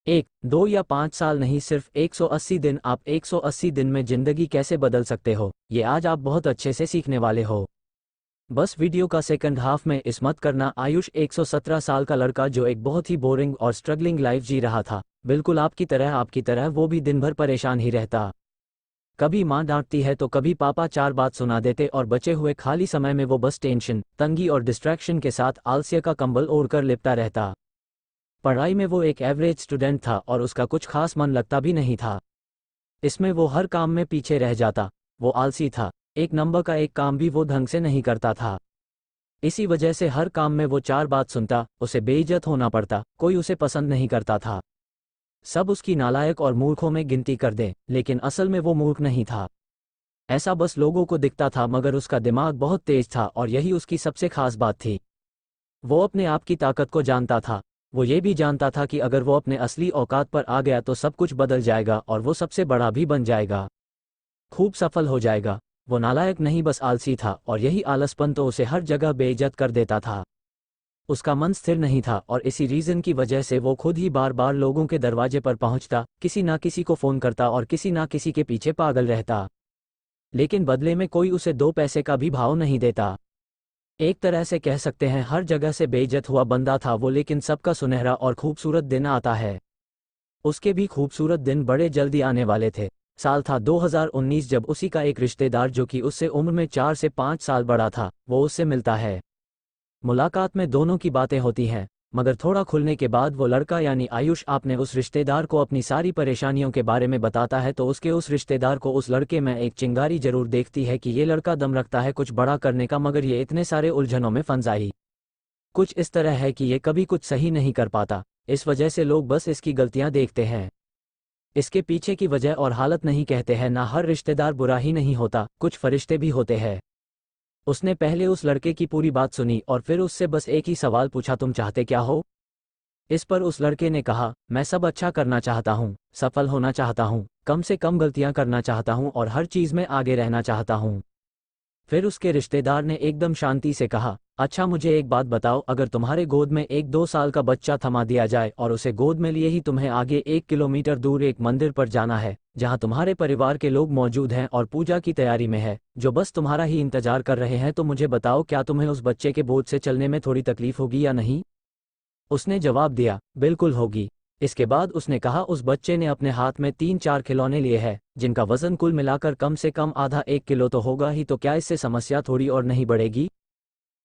एक, 2 या 5 साल नहीं, सिर्फ 180 दिन। आप 180 दिन में जिंदगी कैसे बदल सकते हो, ये आज आप बहुत अच्छे से सीखने वाले हो। बस वीडियो का सेकंड हाफ में इस मत करना। आयुष 117 साल का लड़का जो एक बहुत ही बोरिंग और स्ट्रगलिंग लाइफ जी रहा था, बिल्कुल आपकी तरह वो भी दिन भर परेशान ही रहता। कभी माँ डांटती है तो कभी पापा चार बात सुना देते और बचे हुए खाली समय में वो बस टेंशन, तंगी और डिस्ट्रैक्शन के साथ आलस्य का कंबल ओढ़कर लिपटा रहता। पढ़ाई में वो एक एवरेज स्टूडेंट था और उसका कुछ खास मन लगता भी नहीं था। इसमें वो हर काम में पीछे रह जाता। वो आलसी था, एक नंबर का एक काम भी वो ढंग से नहीं करता था। इसी वजह से हर काम में वो चार बात सुनता, उसे बेइज्जत होना पड़ता, कोई उसे पसंद नहीं करता था। सब उसकी नालायक और मूर्खों में गिनती कर दें, लेकिन असल में वो मूर्ख नहीं था। ऐसा बस लोगों को दिखता था, मगर उसका दिमाग बहुत तेज था और यही उसकी सबसे खास बात थी। वो अपने आप की ताकत को जानता था। वो ये भी जानता था कि अगर वो अपने असली औकात पर आ गया तो सब कुछ बदल जाएगा और वो सबसे बड़ा भी बन जाएगा, खूब सफल हो जाएगा। वो नालायक नहीं, बस आलसी था, और यही आलसपन तो उसे हर जगह बेइज्जत कर देता था। उसका मन स्थिर नहीं था और इसी रीज़न की वजह से वो खुद ही बार बार लोगों के दरवाजे पर पहुंचता, किसी ना किसी को फ़ोन करता और किसी ना किसी के पीछे पागल रहता। लेकिन बदले में कोई उसे 2 पैसे का भी भाव नहीं देता। एक तरह से कह सकते हैं हर जगह से बेइज्जत हुआ बंदा था वो। लेकिन सबका सुनहरा और खूबसूरत दिन आता है। उसके भी खूबसूरत दिन बड़े जल्दी आने वाले थे। साल था 2019 जब उसी का एक रिश्तेदार जो कि उससे उम्र में 4 से 5 साल बड़ा था, वो उससे मिलता है। मुलाकात में दोनों की बातें होती हैं, मगर थोड़ा खुलने के बाद वो लड़का यानी आयुष आपने उस रिश्तेदार को अपनी सारी परेशानियों के बारे में बताता है तो उसके उस रिश्तेदार को उस लड़के में एक चिंगारी जरूर देखती है कि ये लड़का दम रखता है कुछ बड़ा करने का, मगर ये इतने सारे उलझनों में फंसा ही कुछ इस तरह है कि ये कभी कुछ सही नहीं कर पाता। इस वजह से लोग बस इसकी गलतियां देखते हैं, इसके पीछे की वजह और हालत नहीं कहते हैं। ना हर रिश्तेदार बुरा ही नहीं होता, कुछ फरिश्ते भी होते हैं। उसने पहले उस लड़के की पूरी बात सुनी और फिर उससे बस एक ही सवाल पूछा, तुम चाहते क्या हो? इस पर उस लड़के ने कहा, मैं सब अच्छा करना चाहता हूँ, सफल होना चाहता हूँ, कम से कम गलतियाँ करना चाहता हूँ और हर चीज़ में आगे रहना चाहता हूँ। फिर उसके रिश्तेदार ने एकदम शांति से कहा, अच्छा मुझे एक बात बताओ, अगर तुम्हारे गोद में एक 2 साल का बच्चा थमा दिया जाए और उसे गोद में लिए ही तुम्हें आगे 1 किलोमीटर दूर एक मंदिर पर जाना है जहां तुम्हारे परिवार के लोग मौजूद हैं और पूजा की तैयारी में है, जो बस तुम्हारा ही इंतजार कर रहे हैं, तो मुझे बताओ क्या तुम्हें उस बच्चे के बोझ से चलने में थोड़ी तकलीफ होगी या नहीं? उसने जवाब दिया, बिल्कुल होगी। इसके बाद उसने कहा, उस बच्चे ने अपने हाथ में 3-4 खिलौने लिए हैं जिनका वजन कुल मिलाकर कम से कम आधा 1 किलो तो होगा ही, तो क्या इससे समस्या थोड़ी और नहीं बढ़ेगी?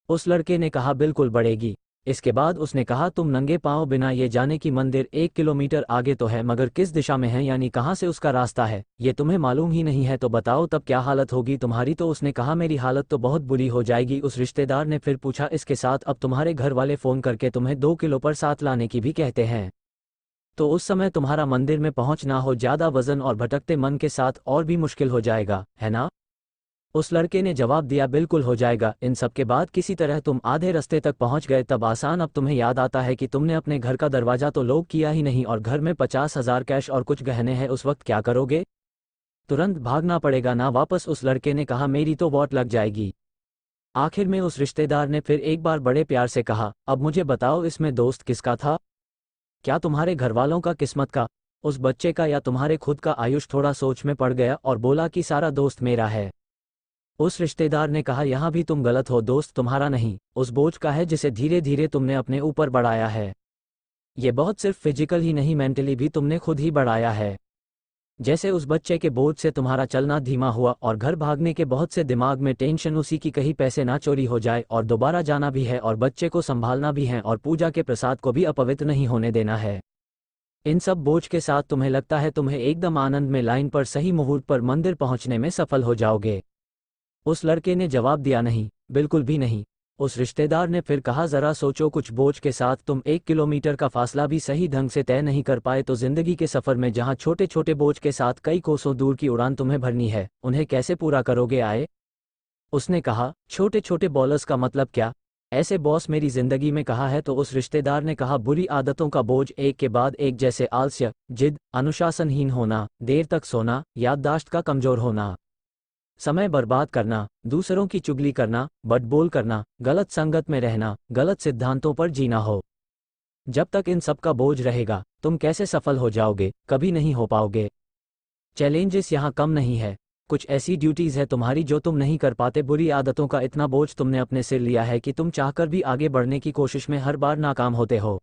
उस लड़के ने कहा, बिल्कुल बढ़ेगी। इसके बाद उसने कहा, तुम नंगे पांव बिना ये जाने कि मंदिर 1 किलोमीटर आगे तो है, मगर किस दिशा में है यानी कहाँ से उसका रास्ता है ये तुम्हें मालूम ही नहीं है, तो बताओ तब क्या हालत होगी तुम्हारी? तो उसने कहा, मेरी हालत तो बहुत बुरी हो जाएगी। उस रिश्तेदार ने फिर पूछा, इसके साथ अब तुम्हारे घर वाले फ़ोन करके तुम्हें 2 किलो पर साथ लाने की भी कहते हैं, तो उस समय तुम्हारा मंदिर में पहुंचना हो ज़्यादा वजन और भटकते मन के साथ और भी मुश्किल हो जाएगा, है ना? उस लड़के ने जवाब दिया, बिल्कुल हो जाएगा। इन सब के बाद किसी तरह तुम आधे रास्ते तक पहुंच गए, तब आसान अब तुम्हें याद आता है कि तुमने अपने घर का दरवाज़ा तो लॉक किया ही नहीं और घर में 50,000 कैश और कुछ गहने हैं, उस वक्त क्या करोगे? तुरंत भागना पड़ेगा ना वापस? उस लड़के ने कहा, मेरी तो वॉट लग जाएगी। आखिर में उस रिश्तेदार ने फिर एक बार बड़े प्यार से कहा, अब मुझे बताओ इसमें दोस्त किसका था? क्या तुम्हारे घरवालों का, किस्मत का, उस बच्चे का, या तुम्हारे खुद का? आयुष थोड़ा सोच में पड़ गया और बोला कि सारा दोस्त मेरा है। उस रिश्तेदार ने कहा, यहाँ भी तुम गलत हो, दोस्त तुम्हारा नहीं, उस बोझ का है जिसे धीरे धीरे तुमने अपने ऊपर बढ़ाया है। ये बहुत सिर्फ फिजिकल ही नहीं, मेंटली भी तुमने खुद ही बढ़ाया है। जैसे उस बच्चे के बोझ से तुम्हारा चलना धीमा हुआ और घर भागने के बहुत से दिमाग में टेंशन, उसी की कहीं पैसे ना चोरी हो जाए और दोबारा जाना भी है और बच्चे को संभालना भी है और पूजा के प्रसाद को भी अपवित्र नहीं होने देना है। इन सब बोझ के साथ तुम्हें लगता है तुम्हें एकदम आनंद में लाइन पर सही मुहूर्त पर मंदिर पहुंचने में सफल हो जाओगे? उस लड़के ने जवाब दिया, नहीं, बिल्कुल भी नहीं। उस रिश्तेदार ने फिर कहा, जरा सोचो, कुछ बोझ के साथ तुम 1 किलोमीटर का फासला भी सही ढंग से तय नहीं कर पाए तो जिंदगी के सफर में जहां छोटे छोटे बोझ के साथ कई कोसों दूर की उड़ान तुम्हें भरनी है, उन्हें कैसे पूरा करोगे? आए, उसने कहा, छोटे छोटे बॉलर्स का मतलब क्या? ऐसे बॉस मेरी जिंदगी में कहा है? तो उस रिश्तेदार ने कहा, बुरी आदतों का बोझ एक के बाद एक, जैसे आलस्य, जिद, अनुशासनहीन होना, देर तक सोना, याददाश्त का कमजोर होना, समय बर्बाद करना, दूसरों की चुगली करना, बड़बोल करना, गलत संगत में रहना, गलत सिद्धांतों पर जीना हो। जब तक इन सब का बोझ रहेगा तुम कैसे सफल हो जाओगे? कभी नहीं हो पाओगे। चैलेंजेस यहाँ कम नहीं है, कुछ ऐसी ड्यूटीज़ है तुम्हारी जो तुम नहीं कर पाते। बुरी आदतों का इतना बोझ तुमने अपने सिर लिया है कि तुम चाहकर भी आगे बढ़ने की कोशिश में हर बार नाकाम होते हो।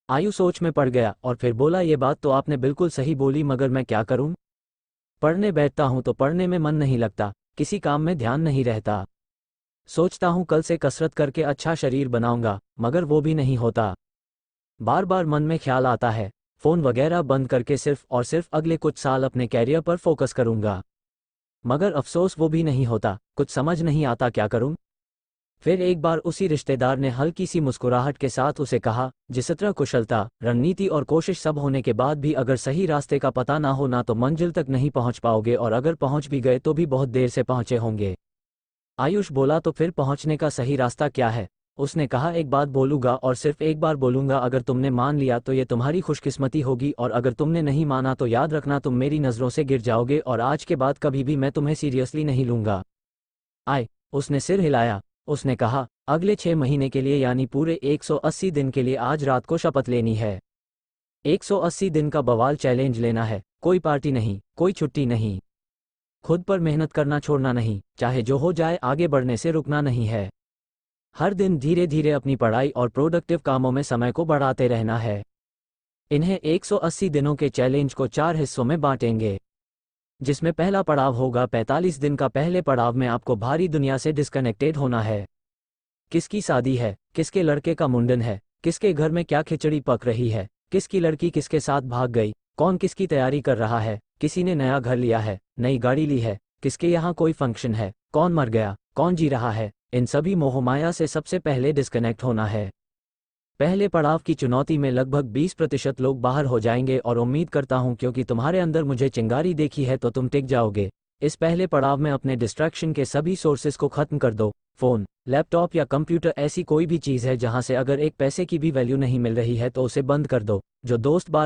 आयु सोच में पड़ गया और फिर बोला, ये बात तो आपने बिल्कुल सही बोली, मगर मैं क्या करूं? पढ़ने बैठता हूं तो पढ़ने में मन नहीं लगता, किसी काम में ध्यान नहीं रहता। सोचता हूं कल से कसरत करके अच्छा शरीर बनाऊंगा, मगर वो भी नहीं होता। बार बार मन में ख्याल आता है, फ़ोन वगैरह बंद करके सिर्फ और सिर्फ अगले कुछ साल अपने कैरियर पर फोकस करूंगा, मगर अफसोस वो भी नहीं होता। कुछ समझ नहीं आता क्या करूं। फिर एक बार उसी रिश्तेदार ने हल्की सी मुस्कुराहट के साथ उसे कहा, जिस तरह कुशलता, रणनीति और कोशिश सब होने के बाद भी अगर सही रास्ते का पता ना हो ना तो मंजिल तक नहीं पहुंच पाओगे, और अगर पहुंच भी गए तो भी बहुत देर से पहुंचे होंगे। आयुष बोला, तो फिर पहुंचने का सही रास्ता क्या है? उसने कहा, एक बात बोलूंगा और सिर्फ एक बार बोलूंगा, अगर तुमने मान लिया तो ये तुम्हारी खुशकिस्मती होगी, और अगर तुमने नहीं माना तो याद रखना तुम मेरी नज़रों से गिर जाओगे, और आज के बाद कभी भी मैं तुम्हें सीरियसली नहीं लूंगा। उसने सिर हिलाया। उसने कहा, अगले 6 महीने के लिए यानी पूरे 180 दिन के लिए आज रात को शपथ लेनी है। 180 दिन का बवाल चैलेंज लेना है, कोई पार्टी नहीं, कोई छुट्टी नहीं, खुद पर मेहनत करना छोड़ना नहीं, चाहे जो हो जाए आगे बढ़ने से रुकना नहीं है। हर दिन धीरे धीरे अपनी पढ़ाई और प्रोडक्टिव कामों में समय को बढ़ाते रहना है। इन्हें 180 दिनों के चैलेंज को 4 हिस्सों में बांटेंगे, जिसमें पहला पड़ाव होगा 45 दिन का। पहले पड़ाव में आपको भारी दुनिया से डिस्कनेक्टेड होना है। किसकी शादी है, किसके लड़के का मुंडन है, किसके घर में क्या खिचड़ी पक रही है, किसकी लड़की किसके साथ भाग गई, कौन किसकी तैयारी कर रहा है, किसी ने नया घर लिया है, नई गाड़ी ली है, किसके यहाँ कोई फंक्शन है, कौन मर गया, कौन जी रहा है, इन सभी मोहमाया से सबसे पहले डिस्कनेक्ट होना है। पहले पड़ाव की चुनौती में लगभग 20% लोग बाहर हो जाएंगे, और उम्मीद करता हूं क्योंकि तुम्हारे अंदर मुझे चिंगारी देखी है तो तुम टिक जाओगे। इस पहले पड़ाव में अपने डिस्ट्रैक्शन के सभी सोर्सेज को खत्म कर दो। फ़ोन, लैपटॉप या कंप्यूटर, ऐसी कोई भी चीज़ है जहां से अगर एक पैसे की भी वैल्यू नहीं मिल रही है तो उसे बंद कर दो। जो दोस्त बार